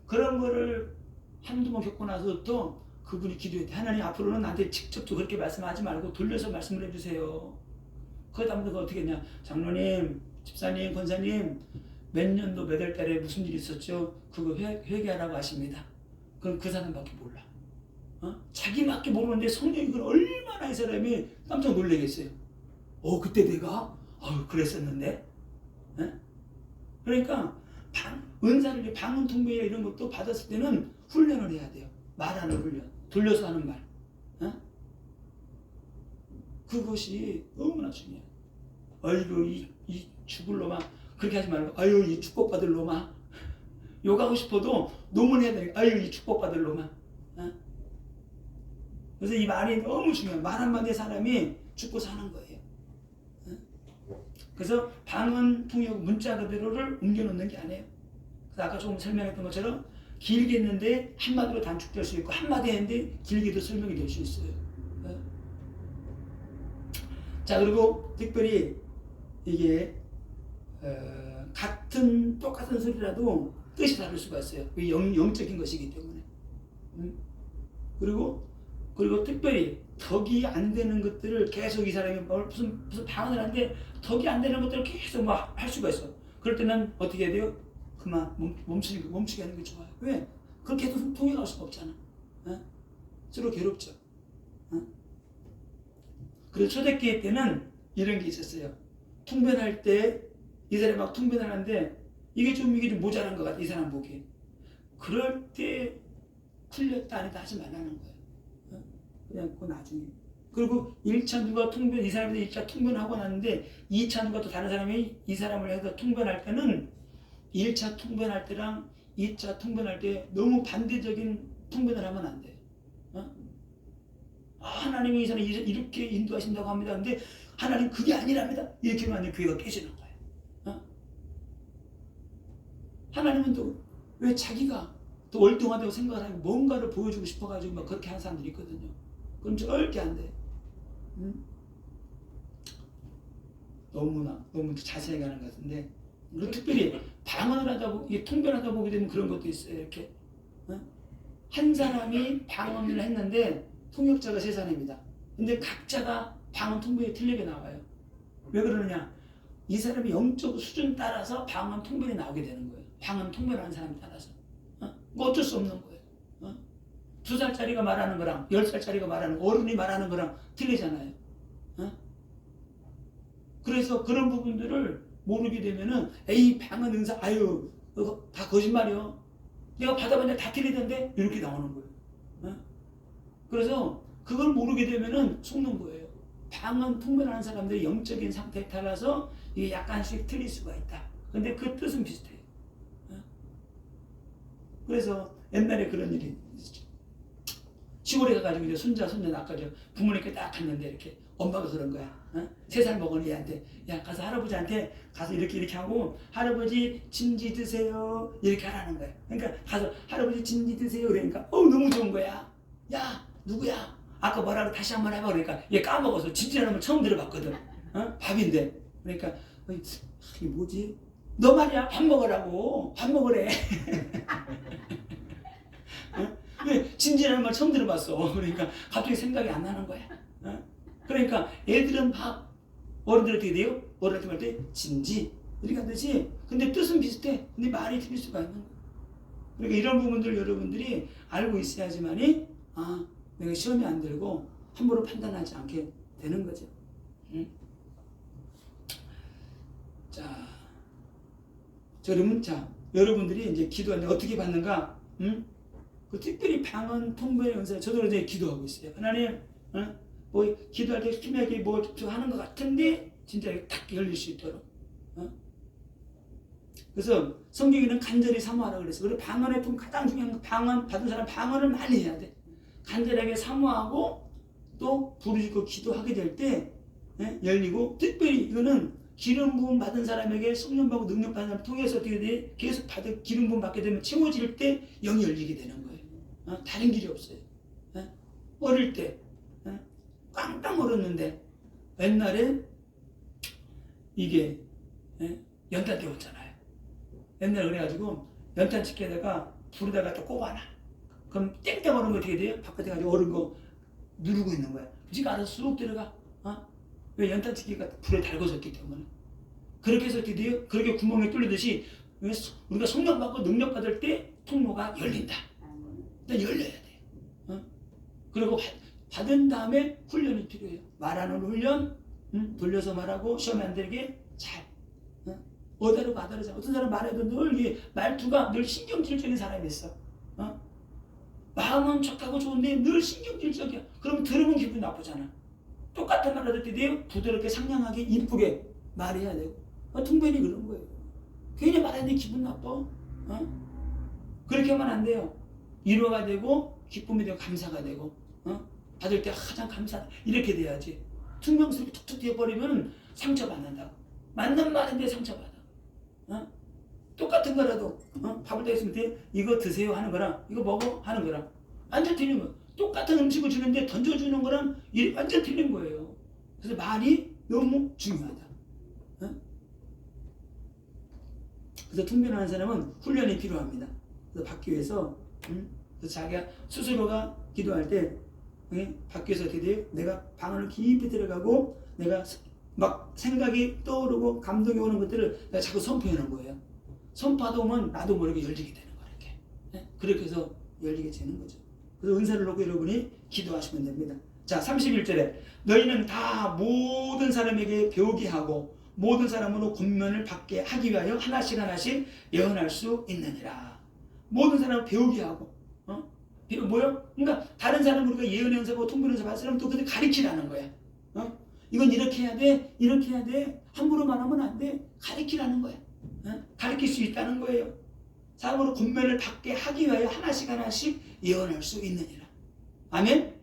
그런 거를 한두 번 겪고 나서부터 그분이 기도했대. 하나님 앞으로는 나한테 직접 그렇게 말씀하지 말고 돌려서 말씀을 해주세요. 그러다 보니까 어떻게 했냐. 장로님, 집사님, 권사님 몇 년도 몇 월 달에 무슨 일이 있었죠? 그거 회개하라고 하십니다. 그럼 그 사람밖에 몰라. 자기밖에 모르는데 성령이 그걸 얼마나 이 사람이 깜짝 놀라겠어요. 그때 내가 그랬었는데. 그러니까 은사를 방언 통변이나 이런 것도 받았을 때는 훈련을 해야 돼요. 말하는 훈련, 돌려서 하는 말. 그것이 너무나 중요해요. 어이구 이 죽을 놈아 그렇게 하지 말고 아유 이 축복받을 놈아 욕하고 싶어도 논문해야 되니까 아유 이 축복받을 놈아. 그래서 이 말이 너무 중요해요. 말 한마디에 사람이 죽고 사는 거예요. 그래서 방언 통역 문자 그대로를 옮겨놓는 게 아니에요. 그래서 아까 조금 설명했던 것처럼 길게 했는데 한마디로 단축될 수 있고 한마디 했는데 길게도 설명이 될 수 있어요. 자, 그리고 특별히 이게 똑같은 소리라도 뜻이 다를 수가 있어요. 영적인 것이기 때문에. 그리고 특별히 덕이 안 되는 것들을 계속 이 사람이 무슨 방언을 하는데 덕이 안 되는 것들을 계속 막 할 수가 있어. 그럴 때는 어떻게 해야 돼요? 그만 멈추게 하는 게 좋아요. 왜? 그렇게 해도 통역할 수가 없잖아. 서로 괴롭죠. 그래서 초대교회 때는 이런 게 있었어요. 통변할 때 이 사람이 막 통변을 하는데 이게 좀 모자란 것 같아. 이 사람 보기에. 그럴 때 틀렸다 아니다 하지 말라는 거예요. 그냥 그 나중에. 그리고 1차 누가 통변, 이 사람이 1차 통변하고 났는데 2차 누가 또 다른 사람이 이 사람을 해서 통변할 때는 1차 통변할 때랑 2차 통변할 때 너무 반대적인 통변을 하면 안 돼요. 하나님이 이 사람 이렇게 인도하신다고 합니다. 근데 하나님 그게 아니랍니다. 이렇게 하면 교회가 깨지는 거예요. 하나님은 또 왜 자기가 또 월등하다고 생각을 하고 뭔가를 보여주고 싶어가지고 막 그렇게 하는 사람들이 있거든요. 그럼 절대 안 돼. 너무 자세하게 하는 것 같은데, 특별히 방언을 하다 보고, 이게 통변하다 보게 되면 그런 것도 있어요. 이렇게 한 사람이 방언을 했는데 통역자가 3사람입니다. 근데 각자가 방언 통변이 틀리게 나와요. 왜 그러느냐? 이 사람이 영적 수준 따라서 방언 통변이 나오게 되는 거예요. 방언 통변하는 사람에 따라서. 뭐 어쩔 수 없는 거예요. 2살짜리가 말하는 거랑 10살짜리가 말하는 거, 어른이 말하는 거랑 틀리잖아요. 그래서 그런 부분들을 모르게 되면은 에이 방언 은사 아유 다 거짓말이요. 내가 받아봤는데 다 틀리던데 이렇게 나오는 거예요. 그래서 그걸 모르게 되면은 속는 거예요. 방언 통변하는 사람들의 영적인 상태에 따라서 이게 약간씩 틀릴 수가 있다. 근데 그 뜻은 비슷해요. 그래서 옛날에 그런 일이 있었죠. 시골에 가가지고 이제 손자 낳아가지고 부모님께 딱 갔는데 이렇게 엄마가 그런 거야. 3살 먹은 애한테 야 가서 할아버지한테 가서 이렇게 하고 할아버지 진지 드세요 이렇게 하라는 거야. 그러니까 가서 할아버지 진지 드세요 그러니까 너무 좋은 거야. 야 누구야? 아까 뭐라고 다시 한번 해봐 그러니까 얘 까먹어서 진지라는 걸 처음 들어봤거든. 밥인데 그러니까 이게 뭐지? 너 말이야 밥 먹으라고 밥 먹으래. 왜 진지라는 말 처음 들어봤어. 그러니까 갑자기 생각이 안 나는 거야. 그러니까 애들은 막 어른들 어떻게 돼요? 어른한테 말 때 진지 이렇게 하듯이 근데 뜻은 비슷해. 근데 말이 틀릴 수가 있는 거야. 그러니까 이런 부분들 여러분들이 알고 있어야지만이 내가 시험이 안 들고 함부로 판단하지 않게 되는 거죠. 자, 그러면 여러분들이 이제 기도하는데 어떻게 받는가? 그 특별히 방언 통변의 은사 저도 이제 기도하고 있어요. 하나님, 뭐 기도할 때 힘하게 뭐 하는 것 같은데 진짜 딱 열릴 수 있도록. 그래서 성경에는 간절히 사모하라고 그랬어요. 그리고 방언의 통 가장 중요한 건 방언 받은 사람 방언을 많이 해야 돼. 간절하게 사모하고 또 부르짖고 기도하게 될 때 열리고 특별히 이거는 기름 부음 받은 사람에게 성령 받고 능력 받는 사람 통해서 어떻게 돼? 계속 기름 부음 받게 되면 채워질 때 영이 열리게 되는 거예요. 다른 길이 없어요. 어릴 때 깡깡 얼었는데 옛날에 이게 연탄 때웠잖아요. 옛날에 그래가지고 연탄 치켜다가 불에다가 또 꼽아놔. 그럼 땡땡 얼은 거 어떻게 돼요? 바깥에 가지고 얼은 거 누르고 있는 거야. 지가 알아서 쑥 들어가. 왜 연탄 치기가 불에 달궈졌기 때문에. 그렇게 해서 어떻게 돼요? 그렇게 구멍이 뚫리듯이 우리가 성령 받고 능력 받을 때 통로가 열린다. 일단 열려야 돼요. 그리고 받은 다음에 훈련이 필요해요. 말하는 훈련, 돌려서 말하고 시험에 안 들게 잘. 어다르고 아다르잖아. 어떤 사람 말해도 늘 이게 말투가 늘 신경질적인 사람이 있어. 마음은 착하고 좋은데 늘 신경질적이야. 그러면 들으면 기분이 나쁘잖아. 똑같은 말 하을 때 돼요? 부드럽게 상냥하게 이쁘게 말해야 되고. 통변이 그런 거예요. 괜히 말하는데 기분 나빠. 그렇게 하면 안 돼요. 위로가 되고 기쁨이 되고 감사가 되고 받을 때 가장 감사하다 이렇게 돼야지. 퉁명스럽게 툭툭 뛰어버리면 상처받는다고. 맞는 말인데 상처받아. 똑같은 거라도 밥을 때 있으면 돼. 이거 드세요 하는 거랑 이거 먹어 하는 거랑 완전 틀린 거야. 똑같은 음식을 주는데 던져주는 거랑 완전 틀린 거예요. 그래서 말이 너무 중요하다. 그래서 통변하는 사람은 훈련이 필요합니다. 그래서 받기 위해서 그래서 자기가 스스로가 기도할 때 받기 위해서 어떻게 돼요? 내가 방언을 깊이 들어가고 내가 막 생각이 떠오르고 감동이 오는 것들을 내가 자꾸 선포하는 거예요. 선포하다 보면 나도 모르게 열리게 되는 거예요. 이렇게. 그렇게 해서 열리게 되는 거죠. 그래서 은사를 놓고 여러분이 기도하시면 됩니다. 자, 31절에 너희는 다 모든 사람에게 배우게 하고 모든 사람으로 권면을 받게 하기 위하여 하나씩 하나씩 예언할 수 있느니라. 모든 사람을 배우게 하고 뭐요? 그러니까 다른 사람 우리가 예언의 연습하고 통변 연습 하는 또 그때 가르치라는 거야. 이건 이렇게 해야 돼, 이렇게 해야 돼. 함부로 말하면 안 돼. 가르치라는 거야. 가르칠 수 있다는 거예요. 사람으로 권면을 받게 하기 위하여 하나씩 예언할 수 있느니라. 아멘?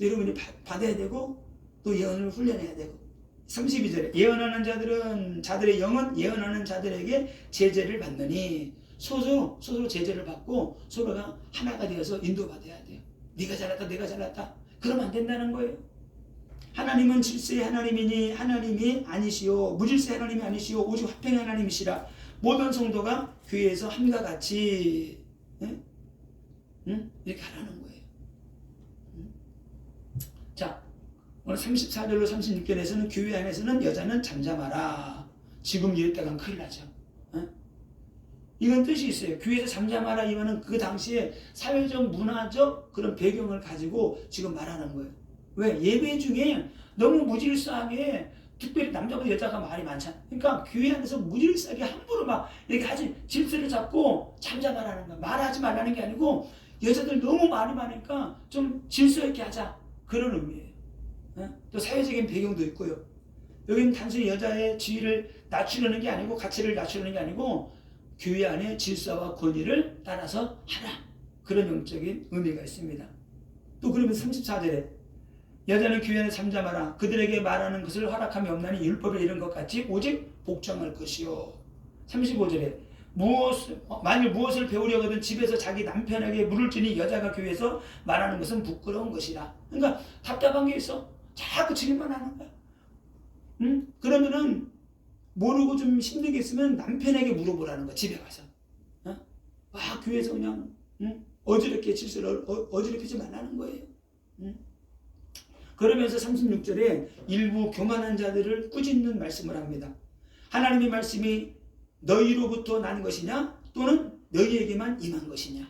여러분이 받아야 되고 또 예언을 훈련해야 되고. 32절에 예언하는 자들의 영은 예언하는 자들에게 제재를 받느니 서로 제재를 받고 서로가 하나가 되어서 인도받아야 돼요. 네가 잘났다 내가 잘났다 그러면 안 된다는 거예요. 하나님은 질서의 하나님이니 하나님이 아니시오 무질서의 하나님이 아니시오 오직 화평의 하나님이시라. 모든 성도가 교회에서 함과 같이 이렇게 하라는 거예요. 자, 오늘 34절로 36절에서는 교회 안에서는 여자는 잠잠하라. 지금 이랬다간 큰일 나죠. 이건 뜻이 있어요. 교회에서 잠잠하라 이거는 그 당시에 사회적 문화적 그런 배경을 가지고 지금 말하는 거예요. 왜? 예배 중에 너무 무질서하게 특별히 남자보다 여자가 말이 많잖아. 그러니까 교회 안에서 무질서하게 함부로 막 이렇게 하지 질서를 잡고 잠잠하라는 거야. 말하지 말라는 게 아니고 여자들 너무 말이 많으니까 좀 질서 있게 하자 그런 의미예요. 또 사회적인 배경도 있고요. 여기는 단순히 여자의 지위를 낮추려는 게 아니고 가치를 낮추려는 게 아니고 교회 안의 질서와 권위를 따라서 하라 그런 영적인 의미가 있습니다. 또 그러면 34절에 여자는 교회 안에 잠잠하라. 그들에게 말하는 것을 허락함이 없나니 율법에 이른 것 같이 오직 복종할 것이요. 35절에 만일 무엇을 배우려거든 집에서 자기 남편에게 물을 주니 여자가 교회에서 말하는 것은 부끄러운 것이라. 그러니까 답답한 게 있어. 자꾸 질문하는 거야. 그러면은 모르고 좀 힘들게 있으면 남편에게 물어보라는 거야. 집에 가서. 교회에서 그냥 어지럽게 질서를 어지럽히지 말라는 거예요. 그러면서 36절에 일부 교만한 자들을 꾸짖는 말씀을 합니다. 하나님의 말씀이 너희로부터 난 것이냐 또는 너희에게만 임한 것이냐.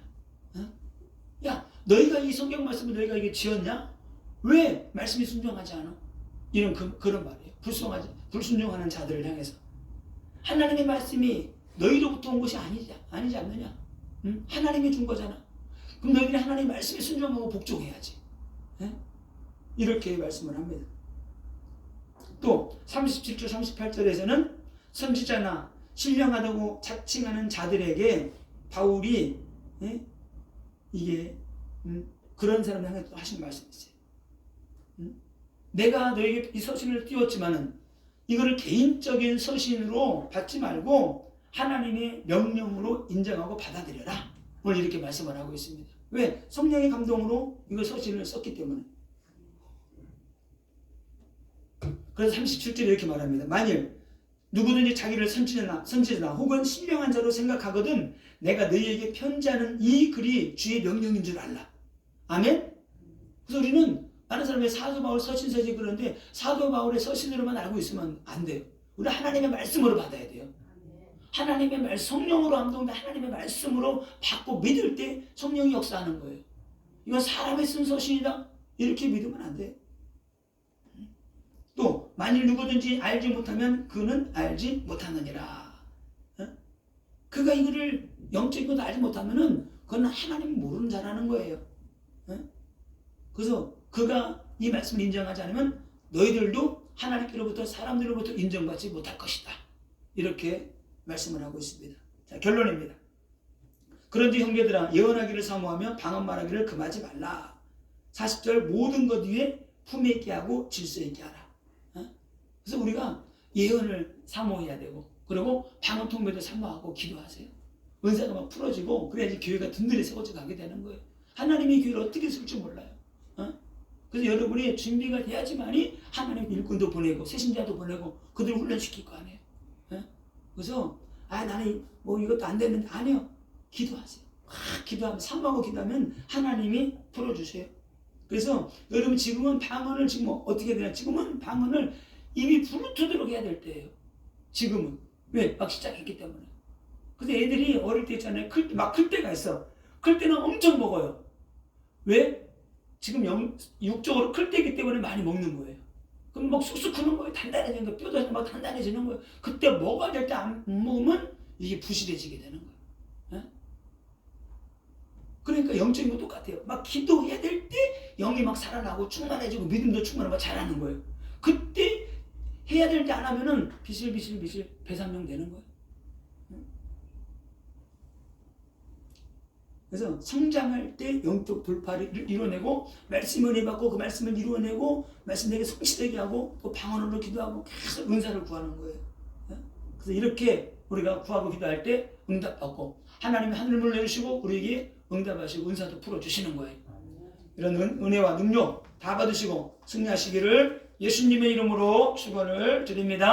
야 너희가 이 성경 말씀을 너희가 이게 지었냐? 왜 말씀이 순종하지 않아? 이런 그런 말이에요. 불순종하는 자들을 향해서 하나님의 말씀이 너희로부터 온 것이 아니지 않느냐? 하나님이 준 거잖아. 그럼 너희들이 하나님의 말씀에 순종하고 복종해야지. 이렇게 말씀을 합니다. 또 37절 38절에서는 선지자나 신령하다고 자칭하는 자들에게 바울이 이게 그런 사람을 향해 또 하신 말씀이 있어요. 내가 너에게 이 서신을 띄웠지만은 이거를 개인적인 서신으로 받지 말고 하나님의 명령으로 인정하고 받아들여라. 오늘 이렇게 말씀을 하고 있습니다. 왜? 성령의 감동으로 이걸 서신을 썼기 때문에. 그래서 37절에 이렇게 말합니다. 만일 누구든지 자기를 선지자나 혹은 신령한 자로 생각하거든 내가 너희에게 편지하는 이 글이 주의 명령인 줄 알라. 아멘? 그래서 우리는 다른 사람의 사도 바울 서신서지 그런데 사도 바울의 서신으로만 알고 있으면 안 돼요. 우리 하나님의 말씀으로 받아야 돼요. 하나님의 말씀, 성령으로 감동돼 하나님의 말씀으로 받고 믿을 때 성령이 역사하는 거예요. 이건 사람의 쓴 서신이다. 이렇게 믿으면 안 돼요. 또 만일 누구든지 알지 못하면 그는 알지 못하느니라. 그가 이거를 영적인 것도 알지 못하면은 그건 하나님이 모르는 자라는 거예요. 그래서 그가 이 말씀을 인정하지 않으면 너희들도 하나님께로부터 사람들로부터 인정받지 못할 것이다. 이렇게 말씀을 하고 있습니다. 자, 결론입니다. 그런지 형제들아 예언하기를 사모하며 방언 말하기를 금하지 말라. 40절 모든 것 위에 품에 있게 하고 질서 있게 하라. 그래서 우리가 예언을 사모해야 되고 그리고 방언 통배도 사모하고 기도하세요. 은사가 막 풀어지고 그래야지 교회가 든든히 세워져 가게 되는 거예요. 하나님이 교회를 어떻게 쓸지 몰라요. 그래서 여러분이 준비가 돼야지만이 하나님 일꾼도 보내고 새신자도 보내고 그들을 훈련시킬 거 아니에요. 그래서 나는 뭐 이것도 안 됐는데 아니요. 기도하세요. 기도하면 사모하고 기도하면 하나님이 풀어주세요. 그래서 여러분 지금은 방언을 지금 어떻게 되냐? 지금은 방언을 이미 부르트도록 해야 될 때예요. 지금은 왜? 막 시작했기 때문에. 근데 애들이 어릴 때 있잖아요. 막 클 때가 있어. 클 때는 엄청 먹어요. 왜? 지금 육적으로 클 때이기 때문에 많이 먹는 거예요. 그럼 막 쑥쑥 크는 거예요. 단단해지는 거예요. 뼈도 막 단단해지는 거예요. 그때 먹어야 될 때 안 먹으면 이게 부실해지게 되는 거예요. 그러니까 영적인 거 똑같아요. 막 기도해야 될 때 영이 막 살아나고 충만해지고 믿음도 충만하고 잘하는 거예요. 그때 해야 될 때 안 하면은 비실비실 배산명 되는 거예요. 그래서 성장할 때 영적 돌파를 이뤄내고 말씀을 해받고 그 말씀을 이루어내고 말씀에게 성실하게 하고 또 방언으로 기도하고 계속 은사를 구하는 거예요. 그래서 이렇게 우리가 구하고 기도할 때 응답받고 하나님이 하늘을 내리시고 우리에게 응답하시고 은사도 풀어주시는 거예요. 이런 은혜와 능력 다 받으시고 승리하시기를 예수님의 이름으로 축원을 드립니다.